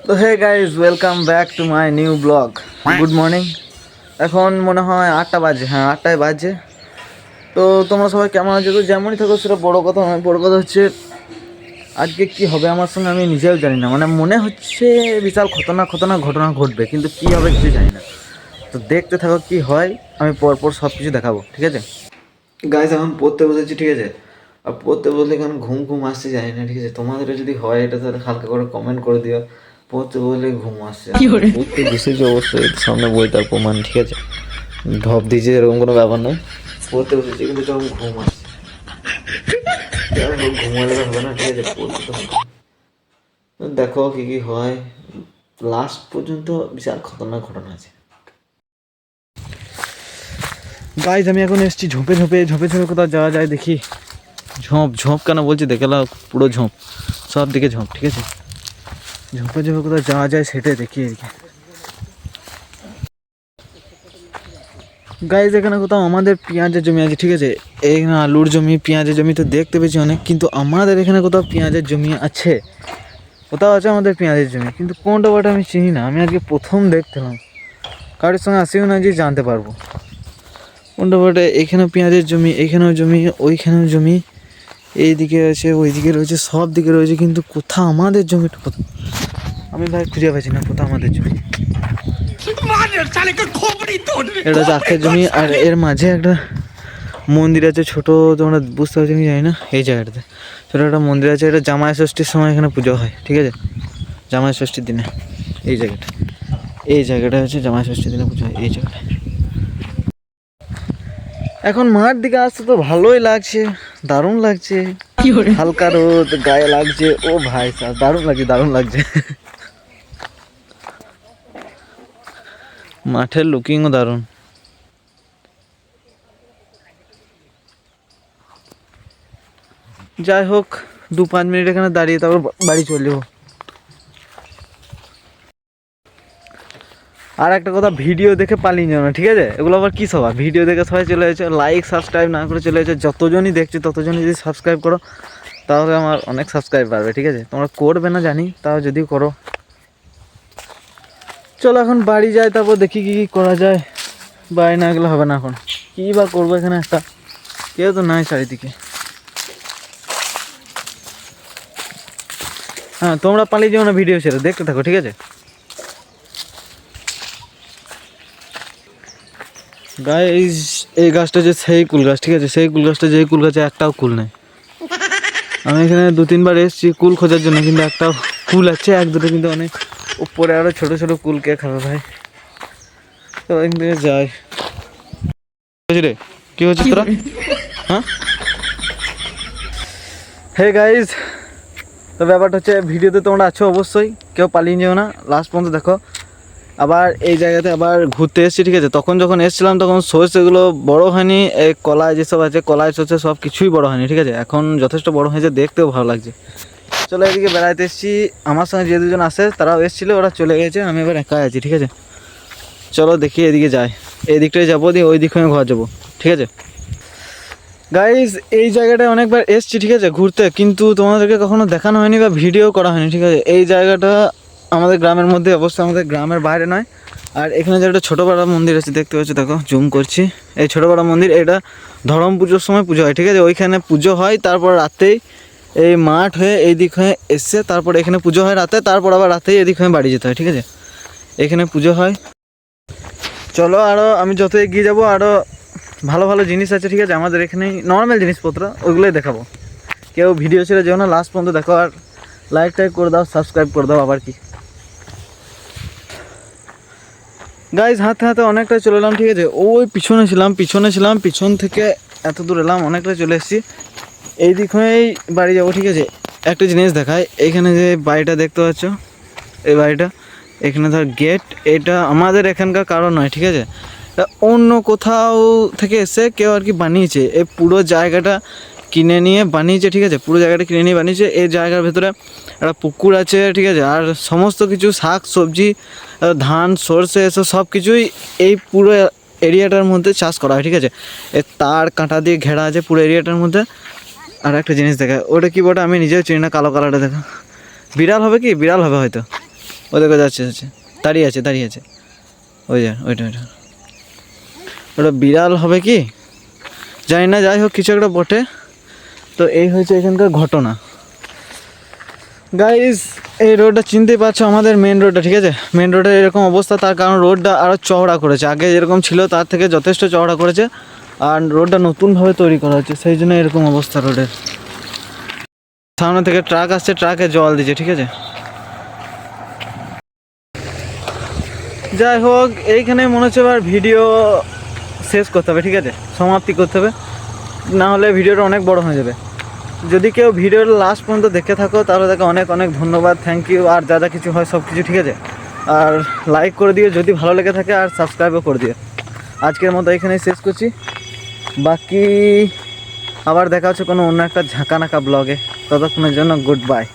তো hey guys, welcome back to my new blog. Good morning. এখন মনে হয় 8টা বাজে, হ্যাঁ 8টায় বাজে। তো তোমরা সবাই কেমন আছো? তো যেমনই থাকো সেটা বড়ো কথা নয়, বড়ো কথা হচ্ছে আজকে কি হবে আমার সঙ্গে আমি নিজেও জানি না। মানে মনে হচ্ছে বিশাল খতরনাক খতরনাক ঘটনা ঘটবে, কিন্তু কি হবে কিছু জানি না। তো দেখতে থাকো কি হয়, আমি পরপর সব কিছু দেখাবো, ঠিক আছে? গাইজ এখন পড়তে বসেছি, ঠিক আছে? আর পড়তে বসলে কেন ঘুম ঘুম আসছে জানি না, ঠিক আছে? তোমাদেরও যদি হয় এটা তাহলে হালকা করে কমেন্ট করে দিও। পড়তে বসলে ঘুম আসছে, পড়তে বসেছি অবশ্যই, সামনে বই তার প্রমাণ, ঠিক আছে? ঢপ দিয়েছে এরকম কোনো ব্যাপার নয়, পড়তে বসেছি কিন্তু তখন ঘুম আসছে। ঘুমালে তো হবে না, ঠিক আছে? পড়তে তো হবে। দেখো কি কি হয়, লাস্ট পর্যন্ত বিশাল খতরনাক ঘটনা আছে। গাইজ আমি এখন এসেছি ঝোপে ঝোপে ঝোপে ঝোপে কোথাও যাওয়া যায় দেখি। ঝোঁপ ঝোঁপ কেন বলছি দেখে নাও, পুরো ঝোঁপ, সব দিকে ঝোঁপ, ঠিক আছে? ঝোপে ঝোপে কোথাও যাওয়া যায় সেটাই দেখি এদিকে। গাইজ এখানে কোথাও আমাদের পেঁয়াজের জমি আছে, ঠিক আছে? এখানে আলুর জমি, পেঁয়াজের জমি তো দেখতে পেয়েছি অনেক, কিন্তু আমাদের এখানে কোথাও পেঁয়াজের জমি আছে, কোথাও আছে আমাদের পেঁয়াজের জমি, কিন্তু কোনটা বাটা আমি চিনি না। আমি আজকে প্রথম দেখতেলাম, কারোর সঙ্গে আসিও না যে জানতে পারবো কোনটা বাটে। এখানেও পেঁয়াজের জমি, এখানেও জমি, ওইখানেও জমি, এইদিকে আছে, ওইদিকে রয়েছে, সব দিকে রয়েছে, কিন্তু কোথাও আমাদের জমিটা কোথাও আমি ভাই খুঁজে পাচ্ছি না, কোথাও আমাদের জমি। এটা হচ্ছে আখের জমি, আর এর মাঝে একটা মন্দির আছে ছোট, তোমরা বুঝতে পারছো কি জানি না। এই জায়গাটাতে ছোটো একটা মন্দির আছে, এটা জামাই ষষ্ঠীর সময় এখানে পুজো হয়, ঠিক আছে? জামাই ষষ্ঠীর দিনে এই জায়গাটা হচ্ছে জামাই ষষ্ঠীর দিনে পুজো হয় এই জায়গাটা। এখন মাঠ দিকে আসতে তো ভালোই লাগছে, দারুণ লাগছে, হালকা রোদ গায়ে লাগছে। ও ভাই সাহেব, দারুণ লাগছে, দারুণ লাগছে। মাঠের লুকিংও দারুণ। যাই হোক, 2-5 মিনিট এখানে দাঁড়িয়ে তারপর বাড়ি চলে যাবো। আর একটা কথা, ভিডিও দেখে পালিয়ে যাও না, ঠিক আছে? এগুলো আবার কী সবাই ভিডিও দেখে সবাই চলে যাচ্ছে, লাইক সাবস্ক্রাইব না করে চলে যাচ্ছে। যতজনই দেখছে ততজনই যদি সাবস্ক্রাইব করো তাহলে আমার অনেক সাবস্ক্রাইব বাড়বে, ঠিক আছে? তোমরা করবে না জানি, তাও যদি করো। চলো এখন বাড়ি যাই, তারপর দেখি কী কী করা যায়। বাড়ি না গেলে হবে না, এখন কী বা করবো এখানে, একটা কেউ তো নাই চারিদিকে। হ্যাঁ, তোমরা পালিয়ে যাও না, ভিডিও ছেড়ে দেখতে থাকো, ঠিক আছে? গাইস এই গাছটা যে সেই কুল গাছ, ঠিক আছে? সেই কুল গাছটা, যে কুল গাছে একটাও কুল নেই। আমি এখানে 2-3 বার এসেছি কুল খোঁজার জন্য, কিন্তু একটাও কুল আছে, এক দুটো, কিন্তু অনেক উপরে আরো ছোট ছোট কুল কে খাবে ভাই? তো এখান থেকে যাই। রে কি হচ্ছে তোরা? হ্যাঁ হে গাইস, তো ব্যাপারটা হচ্ছে ভিডিওতে তোমরা আছো অবশ্যই, কেউ পালিয়ে যেও না, লাস্ট পর্যন্ত দেখো। আবার এই জায়গাতে আবার ঘুরতে এসেছি, ঠিক আছে? তখন যখন এসেছিলাম তখন সর্ষেগুলো বড় হয়নি, এই কলায় যেসব আছে, কলায় সর্ষে সব কিছুই বড় হয়নি, ঠিক আছে? এখন যথেষ্ট বড় হয়েছে, দেখতেও ভালো লাগছে। চলো এদিকে বেড়াইতে এসেছি, আমার সঙ্গে যে দুজন আসে তারাও এসেছিলো, ওরা চলে গেছে, আমি এবার একাই আছি, ঠিক আছে? চলো দেখি এদিকে যাই, এই দিকটায় যাবো, দিয়ে ওই দিক হয়ে ঘর যাবো, ঠিক আছে? গাইজ এই জায়গাটায় অনেকবার এসেছি, ঠিক আছে, ঘুরতে, কিন্তু তোমাদেরকে কখনো দেখানো হয়নি বা ভিডিও করা হয়নি, ঠিক আছে? এই জায়গাটা আমাদের গ্রামের মধ্যে, অবশ্যই আমাদের গ্রামের বাইরে নয়। আর এখানে যে একটা ছোটো পাড়া মন্দির আছে দেখতে পাচ্ছি, দেখো জুম করছি, এই ছোটো পাড়া মন্দির, এটা ধরম পুজোর সময় পুজো হয়, ঠিক আছে? ওইখানে পুজো হয়, তারপর রাতেই এই মাঠ হয়ে এই দিক হয়ে এসছে, তারপর এখানে পুজো হয় রাতে, তারপর আবার রাতেই এদিক হয়ে বাড়ি যেতে হয়, ঠিক আছে? এখানে পুজো হয়। চলো আরও আমি যত এগিয়ে যাবো আরও ভালো ভালো জিনিস আছে, ঠিক আছে? আমাদের এখানেই নর্মাল জিনিসপত্র, ওইগুলোই দেখাবো। কেউ ভিডিও ছেড়ে যেও না, লাস্ট পর্যন্ত দেখো, আর লাইক টাইক করে দাও, সাবস্ক্রাইব করে দাও। আবার কি গাইজ, হাতে হাতে অনেকটাই চলে এলাম, ঠিক আছে? ওই পিছনে ছিলাম, পিছন থেকে এত দূর এলাম, অনেকটাই চলে এসেছি। এই দিক হয়েই বাড়ি যাবো, ঠিক আছে? একটা জিনিস দেখায়, এইখানে যে বাড়িটা দেখতে পাচ্ছ, এই বাড়িটা, এখানে ধর গেট, এটা আমাদের এখানকার কারণ নয়, ঠিক আছে? অন্য কোথাও থেকে এসে কেউ আর কি বানিয়েছে, এই পুরো জায়গাটা কিনে নিয়ে বানিয়েছে, ঠিক আছে? পুরো জায়গাটা কিনে নিয়ে বানিয়েছে। এই জায়গার ভেতরে একটা পুকুর আছে, ঠিক আছে? আর সমস্ত কিছু শাক সবজি, ধান সর্ষে, এসব সব কিছুই এই পুরো এরিয়াটার মধ্যে চাষ করা হয়, ঠিক আছে? এর তার কাঁটা দিয়ে ঘেরা আছে পুরো এরিয়াটার মধ্যে। আর একটা জিনিস দেখায়, ওটা কি বটে আমি নিজেও চিনি না, কালো কালারটা দেখা, বিড়াল হবে কি? বিড়াল হবে হয়তো। ওই দেখো যাচ্ছে দাঁড়িয়ে আছে ওই যে ওইটা ওটা বিড়াল হবে কি জানি না, যাই হোক কিছু একটা বটে। তো এই হয়েছে এখানকার ঘটনা গাইজ। এই রোডটা চিনতেই পারছো, আমাদের মেন রোডটা, ঠিক আছে। মেন রোডের এরকম অবস্থা তার কারণ রোডটা আরও চওড়া করেছে, আগে যেরকম ছিল তার থেকে যথেষ্ট চওড়া করেছে, আর রোডটা নতুনভাবে তৈরি করা হচ্ছে, সেই জন্য এরকম অবস্থা রোডের। সামনে থেকে ট্রাক আসছে, ট্রাকে জল দিচ্ছে, ঠিক আছে। যাই হোক এইখানে মনে হচ্ছে এবার ভিডিও শেষ করতে হবে, ঠিক আছে, সমাপ্তি করতে হবে, না হলে ভিডিওটা অনেক বড় হয়ে যাবে। যদি কেউ ভিডিওর লাস্ট পর্যন্ত দেখে থাকো তাহলে তাকে অনেক অনেক ধন্যবাদ, থ্যাংক ইউ। আর যা যা কিছু হয় সব কিছু, ঠিক আছে। আর লাইক করে দিও যদি ভালো লেগে থাকে, আর সাবস্ক্রাইবও করে দিও। আজকের মতো এখানেই শেষ করছি, বাকি আবার দেখা হচ্ছে কোনো অন্য একটা ঝাঁকানাকা ব্লগে। ততক্ষণের জন্য গুড বাই।